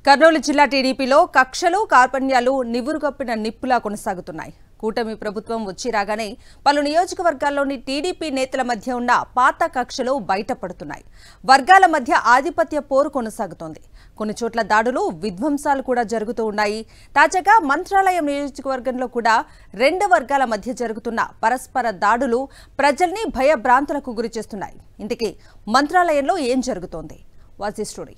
కర్నూలు జిల్లా టీడీపీలో కక్షలు కార్పణ్యాలు నివురుగప్పిన నిప్పులా కొనసాగుతున్నాయి. కూటమి ప్రభుత్వం వచ్చి రాగానే పలు నియోజకవర్గాల్లోని టీడీపీ నేతల మధ్య ఉన్న పాత కక్షలు బయటపడుతున్నాయి. వర్గాల మధ్య ఆధిపత్య పోరు కొనసాగుతోంది. కొన్ని చోట్ల దాడులు, విధ్వంసాలు కూడా జరుగుతూ ఉన్నాయి. తాజాగా మంత్రాలయం నియోజకవర్గంలో కూడా రెండు వర్గాల మధ్య జరుగుతున్న పరస్పర దాడులు ప్రజల్ని భయభ్రాంతులకు గురిచేస్తున్నాయి. ఇంతకీ మంత్రాలయంలో ఏం జరుగుతోంది? Watch the story.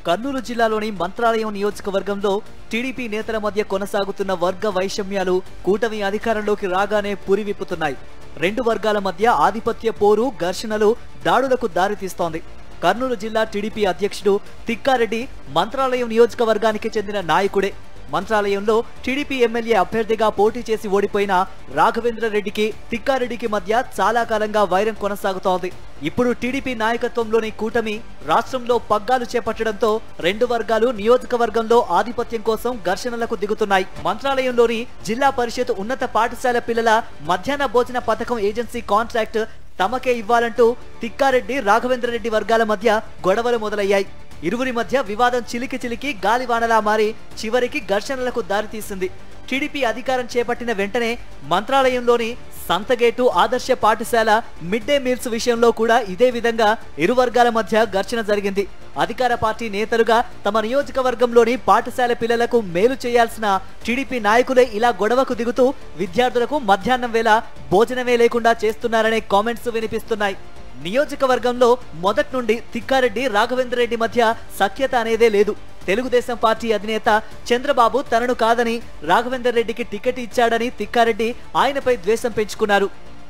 కర్నూలు జిల్లాలోని మంత్రాలయం నియోజకవర్గంలో టీడీపీ నేతల మధ్య కొనసాగుతున్న వర్గ వైషమ్యాలు కూటమి అధికారంలోకి రాగానే పురివిప్పుతున్నాయి. రెండు వర్గాల మధ్య ఆధిపత్య పోరు, ఘర్షణలు, దాడులకు దారితీస్తోంది. కర్నూలు జిల్లా టీడీపీ అధ్యక్షుడు తిక్కారెడ్డి మంత్రాలయం నియోజకవర్గానికి చెందిన నాయకుడే. మంత్రాలయంలో టీడీపీ ఎమ్మెల్యే అభ్యర్థిగా పోటీ చేసి ఓడిపోయిన రాఘవేంద్రరెడ్డికి తిక్కారెడ్డికి మధ్య చాలా కాలంగా వైరం కొనసాగుతోంది. ఇప్పుడు టీడీపీ నాయకత్వంలోని కూటమి రాష్ట్రంలో పగ్గాలు చేపట్టడంతో రెండు వర్గాలు నియోజకవర్గంలో ఆధిపత్యం కోసం ఘర్షణలకు దిగుతున్నాయి. మంత్రాలయంలోని జిల్లా పరిషత్ ఉన్నత పాఠశాల పిల్లల మధ్యాహ్న భోజన పథకం ఏజెన్సీ కాంట్రాక్ట్ తమకే ఇవ్వాలంటూ తిక్కారెడ్డి, రాఘవేంద్రరెడ్డి వర్గాల మధ్య గొడవలు మొదలయ్యాయి. ఇరువురి మధ్య వివాదం చిలికి గాలివానలా మారి చివరికి ఘర్షణలకు దారితీసింది. టీడీపీ అధికారం చేపట్టిన వెంటనే మంత్రాలయంలోని సంతగేటు ఆదర్శ పాఠశాల మిడ్ డే మీల్స్ విషయంలో కూడా ఇదే విధంగా ఇరు వర్గాల మధ్య ఘర్షణ జరిగింది. అధికార పార్టీ నేతలుగా తమ నియోజకవర్గంలోని పాఠశాల పిల్లలకు మేలు చేయాల్సిన టీడీపీ నాయకులే ఇలా గొడవకు దిగుతూ విద్యార్థులకు మధ్యాహ్నం వేళ భోజనమే లేకుండా చేస్తున్నారనే కామెంట్స్ వినిపిస్తున్నాయి. నియోజకవర్గంలో మొదటి నుండి తిక్కారెడ్డి, రాఘవేంద్రరెడ్డి మధ్య సఖ్యత అనేదే లేదు. తెలుగుదేశం పార్టీ అధినేత చంద్రబాబు తనను కాదని రాఘవేంద్రరెడ్డికి టికెట్ ఇచ్చాడని తిక్కారెడ్డి ఆయనపై ద్వేషం పెంచుకున్నారు.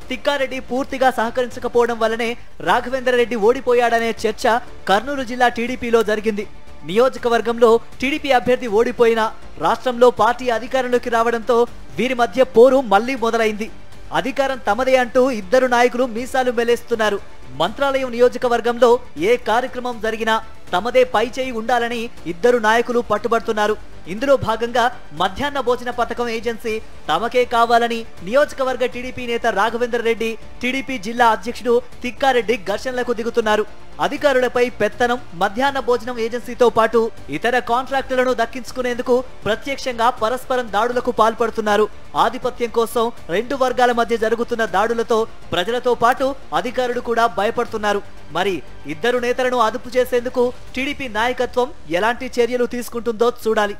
తిక్కారెడ్డి పూర్తిగా సహకరించకపోవడం వల్లనే రాఘవేంద్రరెడ్డి ఓడిపోయాడనే చర్చ కర్నూలు జిల్లా టీడీపీలో జరిగింది. నియోజకవర్గంలో టీడీపీ అభ్యర్థి ఓడిపోయినా రాష్ట్రంలో పార్టీ అధికారంలోకి రావడంతో వీరి మధ్య పోరు మళ్లీ మొదలైంది. అధికారం తమదే అంటూ ఇద్దరు నాయకులు మీసాలు మెలేస్తున్నారు. మంత్రాలయం నియోజకవర్గంలో ఏ కార్యక్రమం జరిగినా తమదే పై చేయి ఉండాలని ఇద్దరు నాయకులు పట్టుబడుతున్నారు. ఇందులో భాగంగా మధ్యాహ్న భోజన పథకం ఏజెన్సీ తమకే కావాలని నియోజకవర్గ టీడీపీ నేత రాఘవేంద్రరెడ్డి, టీడీపీ జిల్లా అధ్యక్షుడు తిక్కారెడ్డి ఘర్షణలకు దిగుతున్నారు. అధికారులపై పెత్తనం, మధ్యాహ్న భోజనం ఏజెన్సీతో పాటు ఇతర కాంట్రాక్టులను దక్కించుకునేందుకు ప్రత్యక్షంగా పరస్పరం దాడులకు పాల్పడుతున్నారు. ఆధిపత్యం కోసం రెండు వర్గాల మధ్య జరుగుతున్న దాడులతో ప్రజలతో పాటు అధికారులు కూడా భయపడుతున్నారు. మరి ఇద్దరు నేతలను అదుపు చేసేందుకు టీడీపీ నాయకత్వం ఎలాంటి చర్యలు తీసుకుంటుందో చూడాలి.